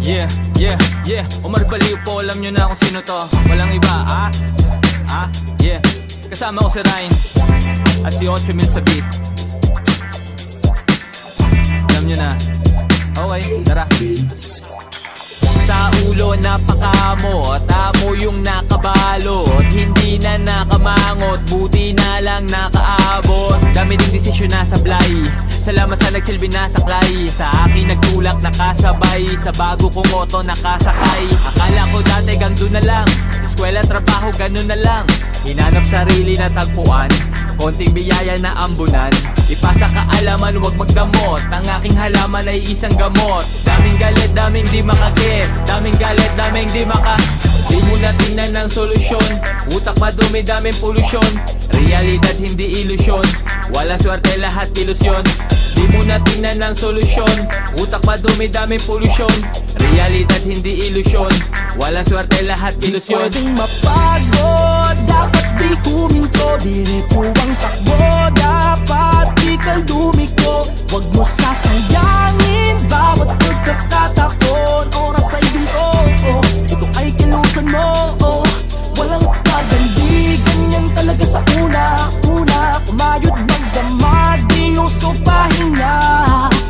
Yeah, yeah, yeah. Omar Baliw po, alam nyo na kung sino to. Walang iba, yeah. Kasama ko si Ryan at si 8 mil sa beat. Alam nyo na. Okay, tara. Sa ulo napakamot, amo yung nakabalot. Hindi na nakamangot, buti na lang nakaabot. Dami ding desisyon na sablay, salamat sa nagsilbi na saklay. Sa akin nagtulak nakasabay, sa bago kong moto nakasakay. Akala ko dati gang doon na lang, eskwela, trabaho, ganun na lang. Hinanap sarili na tagpuan, konting biyaya na ambunan. Ipasa kaalaman, huwag magdamot, ang aking halaman ay isang gamot. Daming galit, daming di makagets, daming galit, daming di maka. Di mo na tingnan ng solusyon, utak madumi, daming polusyon. Realidad hindi ilusyon, wala swerte, lahat ilusyon. Di mo na tingnan ng solusyon, utak madumi, daming polusyon. Realidad hindi ilusyon, wala swerte, lahat ilusyon. Pwedeng mapagod, dapat di huminto. Diretso ang takbo, dapat di kaldumiko. Huwag mo sasayangin bawat pagkakatakon. Oras ay ginto, ito ay kilusan mo. Walang pagandi, ganyan talaga sa una. Kumayod magdamag, di uso pahinga.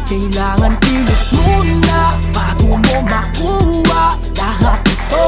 Kailangan kilos muna bago mo makuha lahat ito.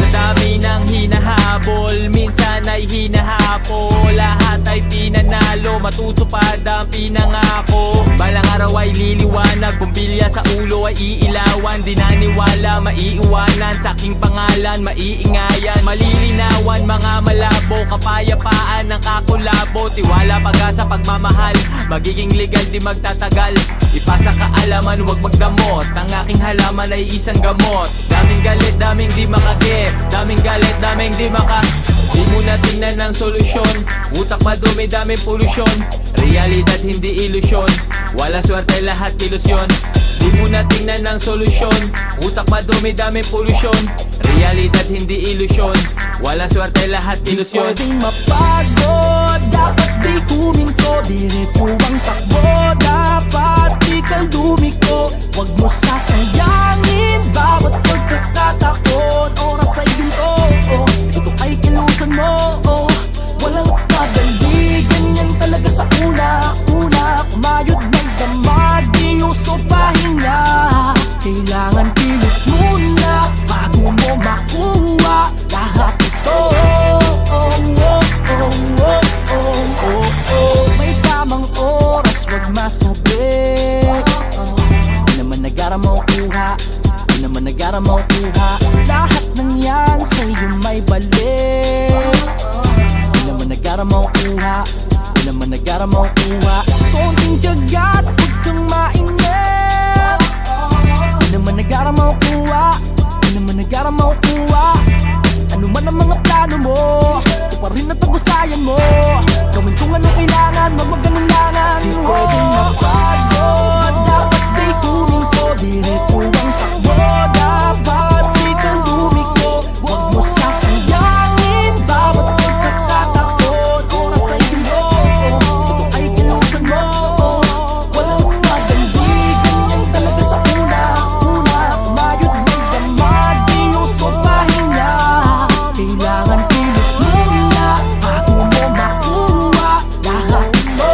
Sa dami ng hinahabol, minsan ay hinahapol. Lahat ay pinanalo, matutupad ang pinangako. Balang araw ay liliwanag, bumbilya sa ulo ay iilawan. Di naniwala, maiiwanan, sa aking pangalan maiingayan. Malilinawan, mga malabo, kapayapaan ng kakulabo. Tiwala, pag-asa, pagmamahal, magiging legal, di magtatagal. Ipasa kaalaman, huwag magdamot, ang aking halaman ay isang gamot. Daming galit, daming di makagets, daming galit, daming di maka. Di mo na tingnan ng solusyon, utak madumi, daming polusyon. Realidad hindi ilusyon, wala swerte, lahat ilusyon. Di mo na tingnan ng solusyon, utak madumi, daming polusyon. Realidad hindi ilusyon, wala swerte, lahat ilusyon. Pwedeng mapagod, dapat di huminto. Diretso ang takbo, dapat di kaldumiko. Huwag mo sasayangin bawat pagkakatakon. Oras ay ginto, ito ay kilusan mo. Walang pagandi, ganyan talaga sa una. Kumayod magdamag, di uso pahinga. Kailangan kilos muna bago mo makuha lahat ito. May tamang oras, wag masabi. Di naman nagara mo kuha, di naman nagara mo kuha. Lahat ng yan sa'yo may balik. Di naman nagara mo kuha, di naman nagara mo kuha. Konting tiyaga at huwag kang mainip. Di naman nagara mo kuha, di naman nagara mo kuha. Ano man ang mga plano mo, ito pa rin at tagusayan mo. Gawin kung anong kailangan, magmaganulangan. Di pwedeng mapagod, dapat di huminto. Diretso ang takbo, dapat di kang lumiko. Huwag mo sasayangin bawat pagkakatakon. Oras ay ginto, ito ay kilusan mo. Walang magandi, ganyan talaga sa una. Kumayod magdamag, di uso pahinga. Kailangan kilos muna bago mo makuha lahat ito.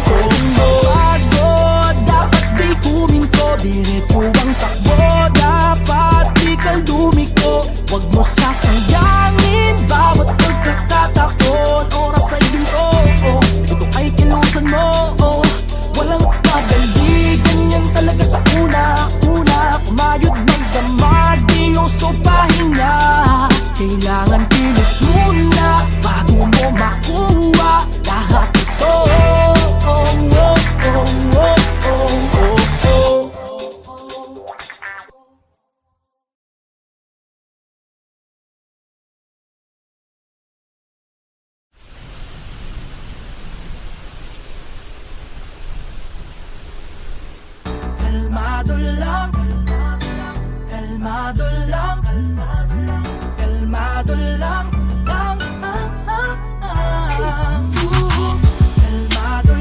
Pwedeng mapagod, dapat di huminto. Diretso ang takbo, dapat di kaldumiko. Huwag mo sasayangin bawat pagkakatakon. Oras ay ginto, ito ay kilusan mo. Walang pagandi, ganyan talaga sa una. Kumayod magdamag, di uso pahinga. Kailangan kilos muna bago mo makuha lahat ito. Kalmado lang, kalmado lang, kalmado lang, kalmado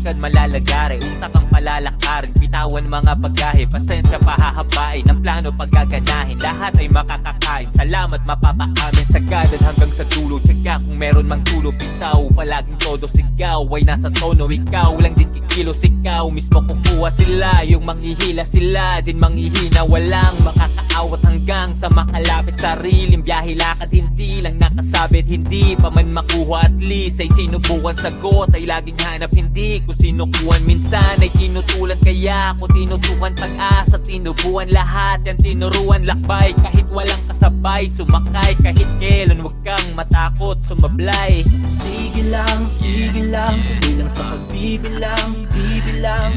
kan malalagari, utak ang palalakarin, bitawan mga bagahe, pasensya pahahabain, ang plano paggaganahin, lahat ay makakakain, salamat mapapaamin, sagadan hanggang sa dulo, tsaga kung meron mang tulo, bitaw, palaging todo sigaw, ay nasa tono, ikaw lang din kikilos, ikaw mismo kukuha sila, yung manghihila sila, din manghihina, walang makakaawat hanggang sa makalapit sariling biyahe, lakad hindi lang nakasabit, hindi pa man makuha, at least ay sinubukan, sagot ay laging hanap, hindi ko sinukuhan, minsan ay tinutulan, kaya ako tinutukan, pag-asa tinubuan, lahat yan tinuruan, lakbay kahit walang kasabay, sumakay kahit kailan, wag kang matakot sumablay. Sige lang, tuloy lang sa pagbibilang, bibilang.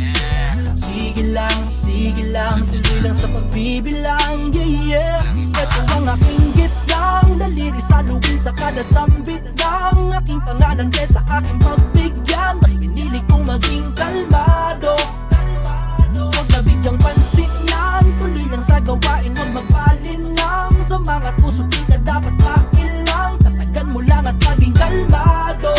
Sige lang, tuloy lang sa pagbibilang, yeah, yeah. Ito ang aking gitlang, daliri sa luwin sa kada sambit ng aking pangalan kesa aking pagbigyan. Mas pinili kong maging kalmado, huwag na bigyang pansin yan. Tuloy lang sa gawain, huwag magpalinlang. Sa mga puso't di ka dapat mailang, tatagan mo lang at maging kalmado.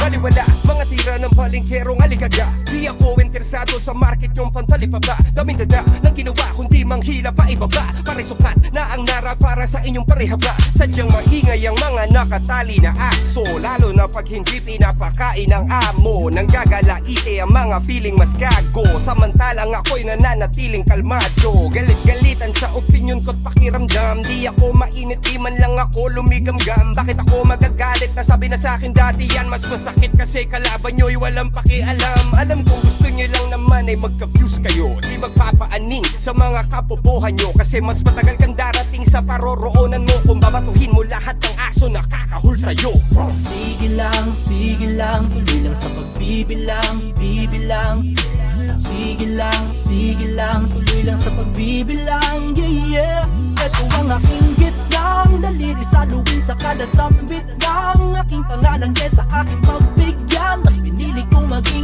Baliwala, mga tira ng palengkerong alikaga. Di ako interesado sa market yung pantalipapa. Daming dada ng ginawa, kundi manghila pa ibaba. Parisukat na ang nara para sa inyong parehaba. Sadyang maingay ang mga nakatali na aso, lalo na pag hindi pinapakain ng amo. Nang gagalaite ang mga feeling mas gago, samantalang ako'y nananatiling kalmado. Galit-galitan sa opinion ko't pakiramdam. Di ako mainit, di man lang ako lumigamgam. Bakit ako magagalit? Nasabi na sa akin dati yan, mas masakit kasi kalaban nyo'y walang pakialam. Alam kong gusto nyo lang naman ay magka-views kayo, di magpapaaning sa mga kapobohan nyo. Kasi mas matagal kang darating sa paroroonan mo kung babatuhin mo lahat ng aso na kakahul sa'yo. Sige lang, tuloy lang sa pagbibilang, bibilang. Sige lang, tuloy lang sa pagbibilang, yeah, yeah. Ito ang aking gitlang, daliri sa luwin sa kada sambit ng aking pangalan kesa aking pagbigyan. Mas pinili kong maging